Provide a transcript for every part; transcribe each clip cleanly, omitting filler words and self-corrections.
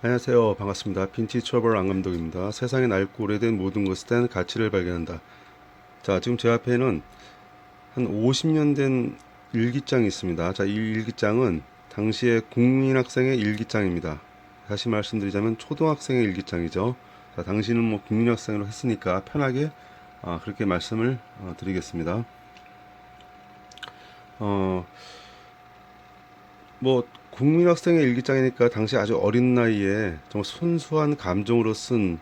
안녕하세요. 반갑습니다. 빈티지 트러블 안감독입니다. 세상에 낡고 오래된 모든 것에 대한 가치를 발견한다. 자, 지금 제 앞에는 한 50년 된 일기장이 있습니다. 자, 이 일기장은 당시에 국민학생의 일기장입니다. 다시 말씀드리자면 초등학생의 일기장이죠. 자, 당시는 뭐 국민학생으로 했으니까 편하게 그렇게 말씀을 드리겠습니다. 어, 뭐 국민학생의 일기장이니까 당시 아주 어린 나이에 정말 순수한 감정으로 쓴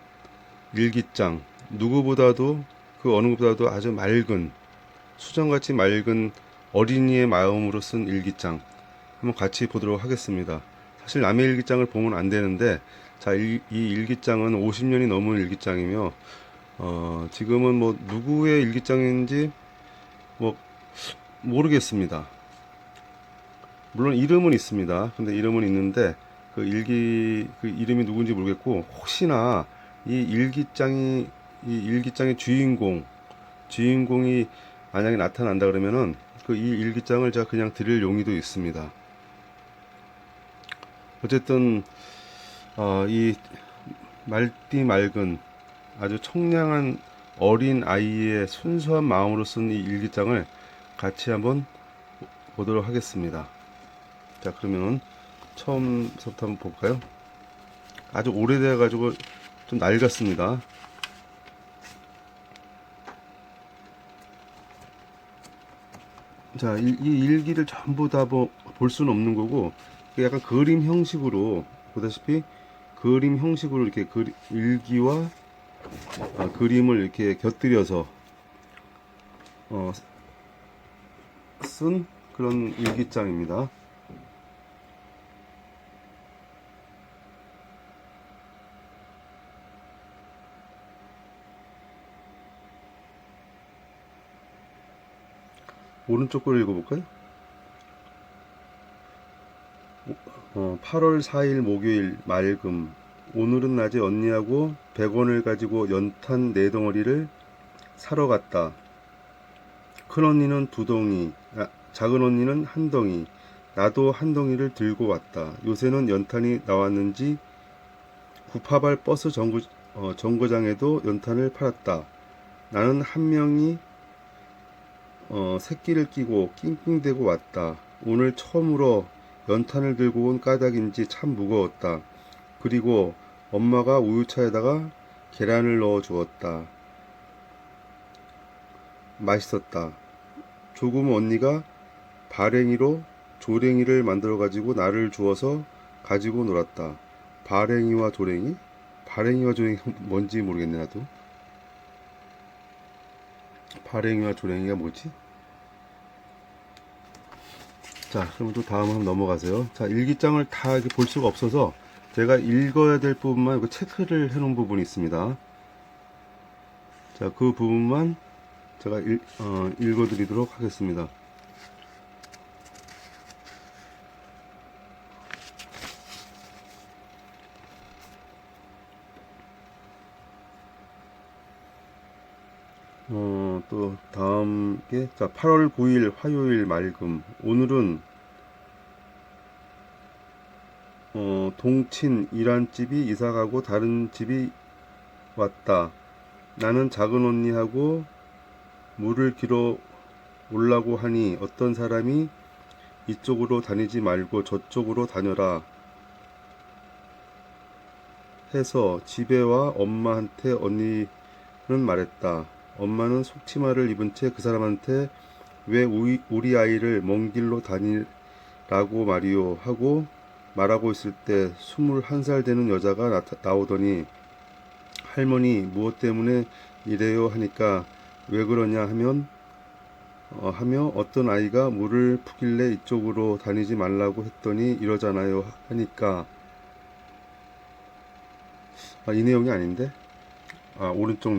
일기장, 누구보다도 그 어느 것보다도 아주 맑은 수정같이 맑은 어린이의 마음으로 쓴 일기장 한번 같이 보도록 하겠습니다. 사실 남의 일기장을 보면 안 되는데 자, 이 일기장은 50년이 넘은 일기장이며 지금은 뭐 누구의 일기장인지 뭐 모르겠습니다. 물론 이름은 있습니다. 근데 이름은 있는데 그 이름이 누군지 모르겠고, 혹시나 이 일기장의 주인공이 만약에 나타난다 그러면은 그 이 일기장을 제가 그냥 드릴 용의도 있습니다. 어쨌든 이 맑디 맑은 아주 청량한 어린 아이의 순수한 마음으로 쓴 이 일기장을 같이 한번 보도록 하겠습니다. 자, 그러면 처음부터 한번 볼까요? 아주 오래돼 가지고 좀 낡았습니다. 자, 이 일기를 전부 다 볼 수는 없는 거고, 약간 그림 형식으로, 보다시피 그림 형식으로 이렇게 일기와 그림을 이렇게 곁들여서 쓴 그런 일기장입니다. 오른쪽 걸 읽어볼까요? 8월 4일 목요일 맑음. 오늘은 낮에 언니하고 100원을 가지고 연탄 4덩어리를 사러 갔다. 큰 언니는 2덩이, 작은 언니는 1덩이, 나도 1덩이를 들고 왔다. 요새는 연탄이 나왔는지 구파발 버스 정거장에도 연탄을 팔았다. 나는 한 명이 새끼를 끼고 낑낑대고 왔다. 오늘 처음으로 연탄을 들고 온 까닭인지 참 무거웠다. 그리고 엄마가 우유차에다가 계란을 넣어 주었다. 맛있었다. 조금 언니가 발행이로 조랭이를 만들어 가지고 나를 주어서 가지고 놀았다. 발행이와 조랭이? 발행이와 조랭이 뭔지 모르겠네 나도. 발행이와 조랭이가 뭐지? 자, 그럼 또 다음 한번 넘어가세요. 자, 일기장을 다 이렇게 볼 수가 없어서 제가 읽어야 될 부분만 이거 체크를 해 놓은 부분이 있습니다. 자, 그 부분만 제가 읽어 드리도록 하겠습니다. 또 다음 게, 자, 8월 9일 화요일 맑음. 오늘은 동친 이란집이 이사가고 다른 집이 왔다. 나는 작은 언니하고 물을 길어 올라고 하니 어떤 사람이 이쪽으로 다니지 말고 저쪽으로 다녀라 해서 집에 와 엄마한테 언니는 말했다. 엄마는 속치마를 입은 채 그 사람한테 왜 우리 아이를 먼 길로 다니라고 말이요 하고 말하고 있을 때 21살 되는 여자가 나오더니 할머니 무엇 때문에 이래요 하니까 왜 그러냐 하며 어떤 아이가 물을 푸길래 이쪽으로 다니지 말라고 했더니 이러잖아요 하니까, 이 내용이 아닌데, 오른쪽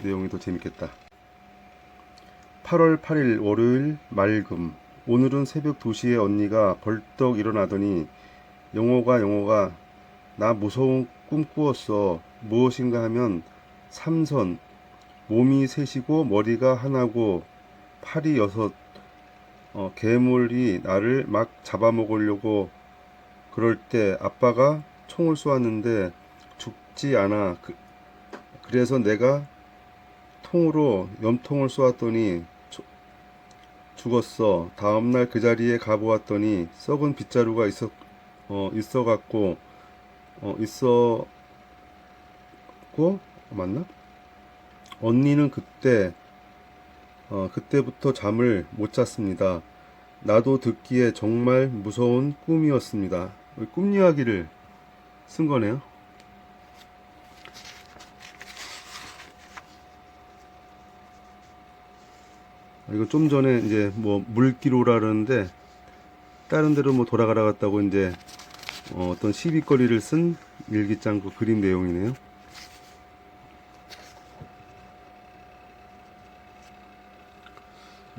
내용이 더 재밌겠다. 8월 8일 월요일 맑음. 오늘은 새벽 2시에 언니가 벌떡 일어나더니 영호가 나 무서운 꿈 꾸었어. 무엇인가 하면 삼선, 몸이 셋이고 머리가 하나고 팔이 6, 괴물이 나를 막 잡아먹으려고 그럴 때 아빠가 총을 쏘았는데 죽지 않아. 그래서 내가 통으로 염통을 쏘았더니 죽었어. 다음날 그 자리에 가보았더니 썩은 빗자루가 있어갖고 있었고, 맞나? 언니는 그때부터 잠을 못 잤습니다. 나도 듣기에 정말 무서운 꿈이었습니다. 꿈 이야기를 쓴 거네요. 이거 좀 전에 이제 뭐 물기로라 그러는데 다른 데로 뭐 돌아가라 갔다고 이제 어떤 시비거리를 쓴 일기장 그 그림 내용이네요.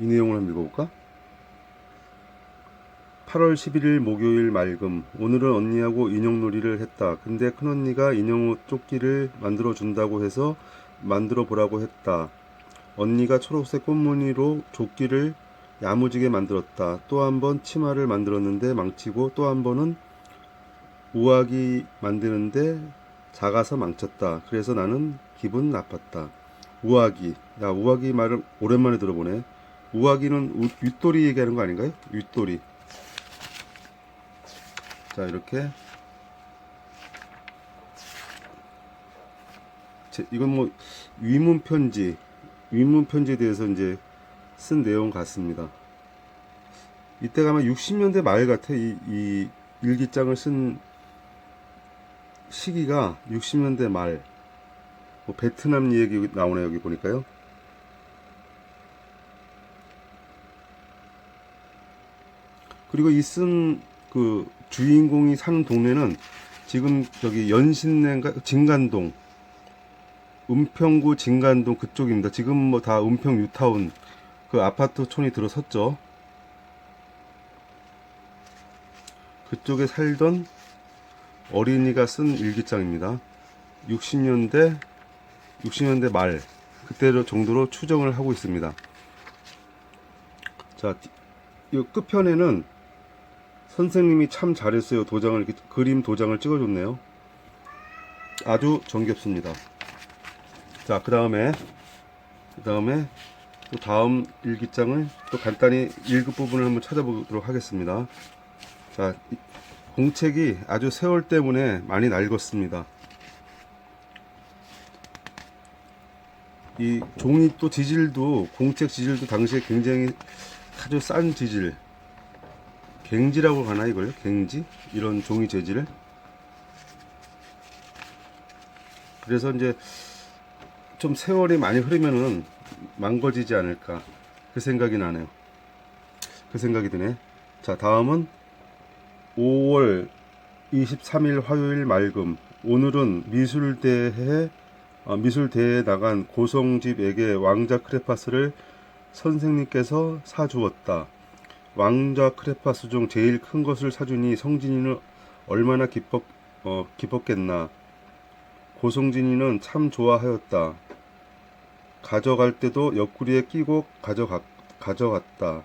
이 내용을 한번 읽어볼까? 8월 11일 목요일 맑음. 오늘은 언니하고 인형놀이를 했다. 근데 큰언니가 인형 조끼를 만들어 준다고 해서 만들어 보라고 했다. 언니가 초록색 꽃무늬로 조끼를 야무지게 만들었다. 또 한 번 치마를 만들었는데 망치고, 또 한 번은 우아기 만드는데 작아서 망쳤다. 그래서 나는 기분 나빴다. 우아기. 야, 우아기 말을 오랜만에 들어보네. 우아기는 윗돌이 얘기하는 거 아닌가요? 윗돌이. 자, 이렇게. 이건 뭐 위문편지에 대해서 이제 쓴 내용 같습니다. 이때가 아마 60년대 말 같아. 이 일기장을 쓴 시기가 60년대 말. 뭐 베트남 얘기 나오네, 여기 보니까요. 그리고 이 쓴 그 주인공이 사는 동네는 지금 저기 연신내인가 진간동, 은평구 진간동 그쪽입니다. 지금 뭐 다 은평 뉴타운 그 아파트촌이 들어섰죠. 그쪽에 살던 어린이가 쓴 일기장입니다. 60년대 말 그때 정도로 추정을 하고 있습니다. 자, 이 끝편에는 선생님이 참 잘했어요. 도장을 이렇게 그림 도장을 찍어줬네요. 아주 정겹습니다. 자, 그 다음에 또 다음 일기장을 또 간단히 읽을 부분을 한번 찾아보도록 하겠습니다. 자, 공책이 아주 세월 때문에 많이 낡았습니다. 이 종이 또 지질도, 공책 지질도 당시에 굉장히 아주 싼 지질, 갱지라고 하나 이걸? 갱지? 이런 종이 재질. 그래서 이제 좀 세월이 많이 흐르면은 망가지지 않을까, 그 생각이 나네요. 그 생각이 드네. 자, 다음은 5월 23일 화요일 맑음. 오늘은 미술대회에 나간 고성집에게 왕자 크레파스를 선생님께서 사주었다. 왕자 크레파스 중 제일 큰 것을 사주니 성진이는 얼마나 기뻤겠나. 고성진이는 참 좋아하였다. 가져갈 때도 옆구리에 끼고 가져갔다.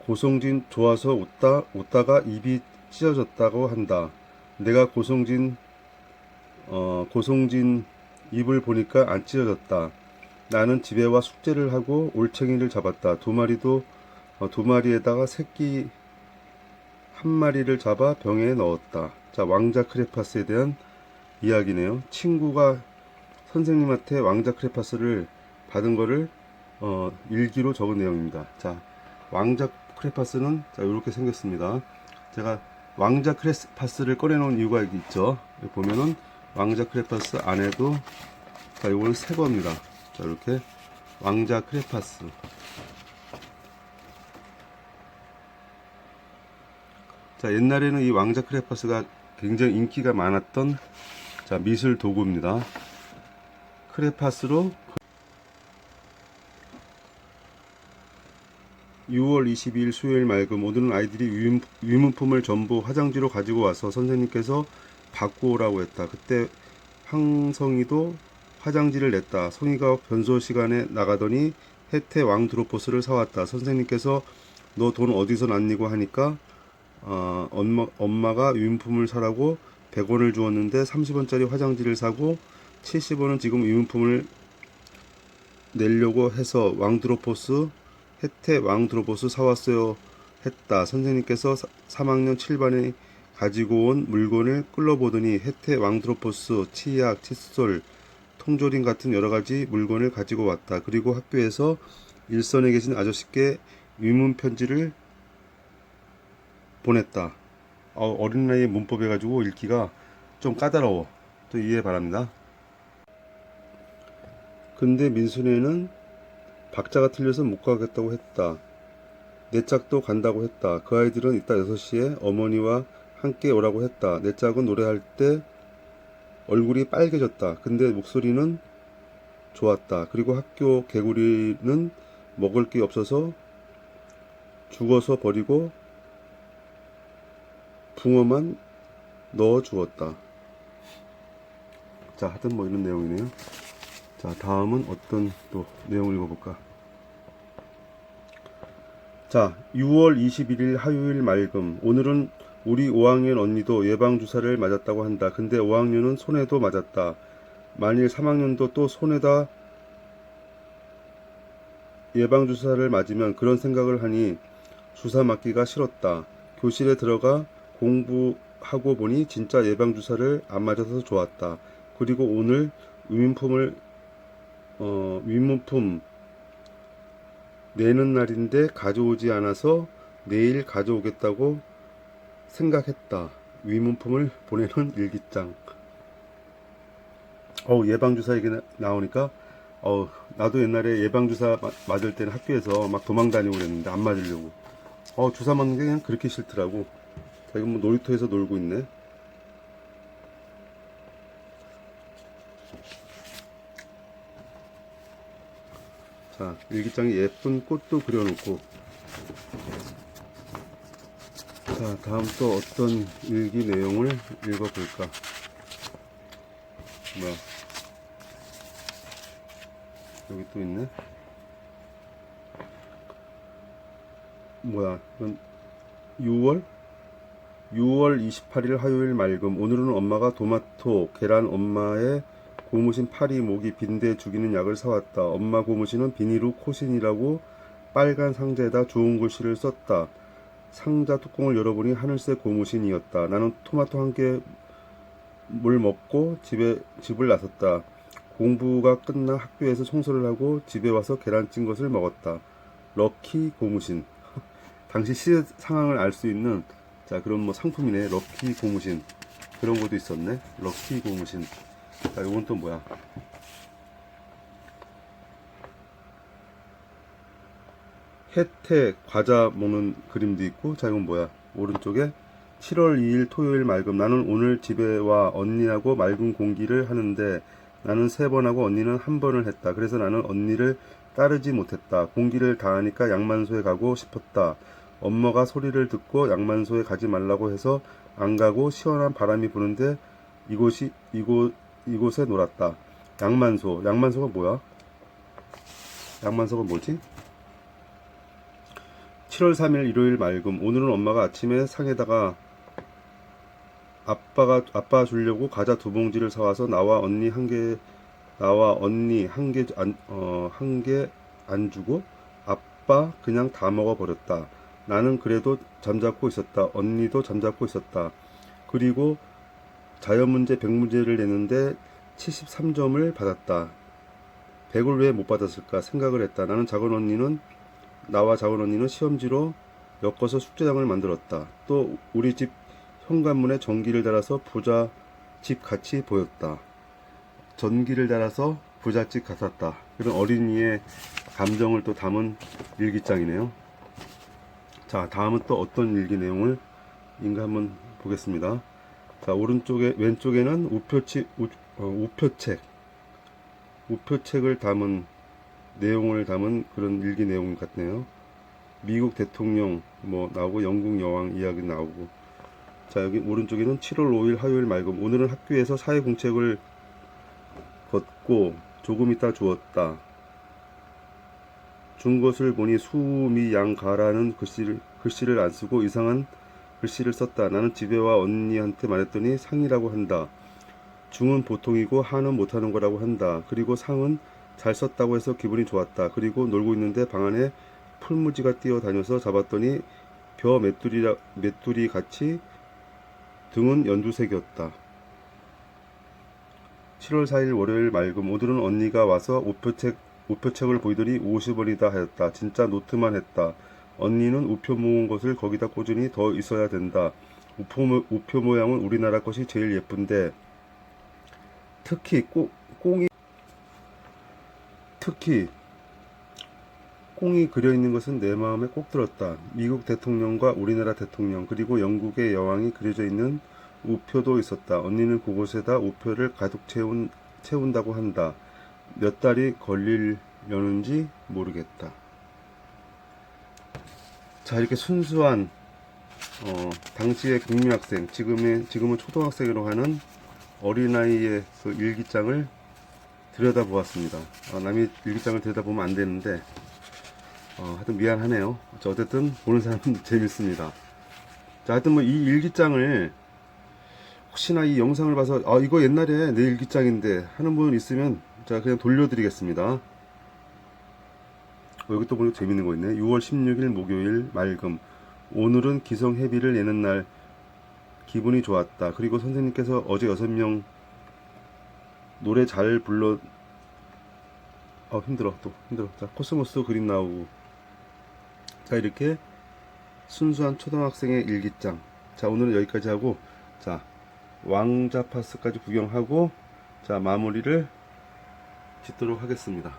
고성진 좋아서 웃다가 입이 찢어졌다고 한다. 내가 고성진 입을 보니까 안 찢어졌다. 나는 집에 와 숙제를 하고 올챙이를 잡았다. 두 마리에다가 새끼 한 마리를 잡아 병에 넣었다. 자, 왕자 크레파스에 대한 이야기네요. 친구가 선생님한테 왕자 크레파스를 받은 거를 일기로 적은 내용입니다. 자, 왕자 크레파스는 자, 이렇게 생겼습니다. 제가 왕자 크레파스를 꺼내놓은 이유가 있죠. 여기 보면은 왕자 크레파스 안에도, 자, 이거는 새 겁니다. 자, 이렇게 왕자 크레파스. 자, 옛날에는 이 왕자 크레파스가 굉장히 인기가 많았던, 자, 미술 도구입니다. 크레파스로 6월 22일 수요일 맑음. 오늘은 아이들이 위문품을 전부 화장지로 가지고 와서 선생님께서 받고 오라고 했다. 그때 황성이도 화장지를 냈다. 성이가 변소 시간에 나가더니 혜태 왕드로포스를 사왔다. 선생님께서 너 돈 어디서 났니고 하니까 엄마가 유인품을 사라고 100원을 주었는데 30원짜리 화장지를 사고 70원은 지금 유인품을 내려고 해서 혜태 왕드로포스 사왔어요 했다. 선생님께서 3학년 7반에 가지고 온 물건을 끌어보더니 혜태 왕드로포스, 치약, 칫솔, 통조림 같은 여러가지 물건을 가지고 왔다. 그리고 학교에서 일선에 계신 아저씨께 위문 편지를 보냈다. 어린 나이에 문법 해가지고 읽기가 좀 까다로워. 또 이해 바랍니다. 근데 민순이는 박자가 틀려서 못 가겠다고 했다. 내 짝도 간다고 했다. 그 아이들은 이따 6시에 어머니와 함께 오라고 했다. 내 짝은 노래할 때 얼굴이 빨개졌다. 근데 목소리는 좋았다. 그리고 학교 개구리는 먹을 게 없어서 죽어서 버리고 붕어만 넣어 주었다. 자, 하여튼 뭐 이런 내용이네요. 자, 다음은 어떤 또 내용을 읽어볼까? 자, 6월 21일 화요일 맑음. 오늘은 우리 5학년 언니도 예방주사를 맞았다고 한다. 근데 5학년은 손에도 맞았다. 만일 3학년도 또 손에다 예방주사를 맞으면 그런 생각을 하니 주사 맞기가 싫었다. 교실에 들어가 공부하고 보니 진짜 예방주사를 안 맞아서 좋았다. 그리고 오늘 위문품 내는 날인데 가져오지 않아서 내일 가져오겠다고 생각했다. 위문품을 보내는 일기장. 예방주사 얘기 나오니까 나도 옛날에 예방주사 맞을 때는 학교에서 막 도망 다니고 그랬는데 안 맞으려고. 주사 맞는 게 그냥 그렇게 싫더라고. 자, 이건 뭐 놀이터에서 놀고 있네. 자, 일기장에 예쁜 꽃도 그려놓고. 자, 다음 또 어떤 일기 내용을 읽어볼까? 뭐야, 여기 또 있네. 뭐야, 이건 6월 28일 화요일 맑음. 오늘은 엄마가 토마토, 계란, 엄마의 고무신 파리, 모기, 빈대 죽이는 약을 사왔다. 엄마 고무신은 비닐로 코신이라고 빨간 상자에다 좋은 글씨를 썼다. 상자 뚜껑을 열어보니 하늘색 고무신이었다. 나는 토마토 한 개 물 먹고 집을 나섰다. 공부가 끝나 학교에서 청소를 하고 집에 와서 계란 찐 것을 먹었다. 럭키 고무신. 당시 시대 상황을 알 수 있는 그런 뭐 상품이네. 럭키 고무신. 그런 것도 있었네. 럭키 고무신. 자, 요건 또 뭐야? 혜택 과자 먹는 그림도 있고. 자, 이건 뭐야? 오른쪽에 7월 2일 토요일 맑음. 나는 오늘 집에 와 언니하고 맑은 공기를 하는데 나는 3번 하고 언니는 1번을 했다. 그래서 나는 언니를 따르지 못했다. 공기를 다 하니까 양만소에 가고 싶었다. 엄마가 소리를 듣고 양만소에 가지 말라고 해서 안 가고 시원한 바람이 부는데 이곳에 놀았다. 양만소가 뭐야? 양만소가 뭐지? 7월 3일 일요일 맑음. 오늘은 엄마가 아침에 상에다가 아빠 주려고 과자 2봉지를 사와서 나와 언니 한 개 안 주고 아빠 그냥 다 먹어버렸다. 나는 그래도 잠자코 있었다. 언니도 잠자코 있었다. 그리고 자연문제 100문제를 냈는데 73점을 받았다. 100을 왜 못 받았을까 생각을 했다. 나와 작은 언니는 시험지로 엮어서 숙제장을 만들었다. 또 우리 집 현관문에 전기를 달아서 부잣집 같이 보였다. 전기를 달아서 부잣집 같았다. 그런 어린이의 감정을 또 담은 일기장이네요. 자, 다음은 또 어떤 일기 내용을 인가 한번 보겠습니다. 자, 왼쪽에는 우표책을 담은 내용을 담은 그런 일기 내용 같네요. 미국 대통령 뭐 나오고 영국 여왕 이야기 나오고. 자, 여기 오른쪽에는 7월 5일 화요일 맑음. 오늘은 학교에서 사회공책을 걷고 조금 있다 주었다. 준 것을 보니 수미양가라는 글씨를 안 쓰고 이상한 글씨를 썼다. 나는 집에 와 언니한테 말했더니 상이라고 한다. 중은 보통이고 하는 못하는 거라고 한다. 그리고 상은 잘 썼다고 해서 기분이 좋았다. 그리고 놀고 있는데 방 안에 풀무지가 뛰어다녀서 잡았더니 벼 메뚜리 같이 등은 연두색이었다. 7월 4일 월요일 맑음. 오늘은 언니가 와서 우표책을 보이더니 50원이다 하였다. 진짜 노트만 했다. 언니는 우표 모은 것을 거기다 꽂으니 더 있어야 된다. 우표 모양은 우리나라 것이 제일 예쁜데 특히 꽁이 그려 있는 것은 내 마음에 꼭 들었다. 미국 대통령과 우리나라 대통령 그리고 영국의 여왕이 그려져 있는 우표도 있었다. 언니는 그곳에다 우표를 가득 채운다고 한다. 몇 달이 걸리려는지 모르겠다. 자, 이렇게 순수한 당시의 국민학생, 지금은 초등학생으로 하는 어린아이의 그 일기장을 들여다보았습니다. 남의 일기장을 들여다보면 안 되는데 하여튼 미안하네요. 어쨌든 보는 사람은 재밌습니다. 자, 하여튼 뭐 이 일기장을 혹시나 이 영상을 봐서 이거 옛날에 내 일기장인데 하는 분 있으면 제가 그냥 돌려드리겠습니다. 여기 또 보니까 재밌는 거 있네. 6월 16일 목요일 맑음. 오늘은 기성회비를 내는 날. 기분이 좋았다. 그리고 선생님께서 어제 6명 노래 잘 불러 힘들어. 자, 코스모스 그림 나오고. 자, 이렇게 순수한 초등학생의 일기장. 자, 오늘은 여기까지 하고, 자, 왕자 파스까지 구경하고, 자, 마무리를 짓도록 하겠습니다.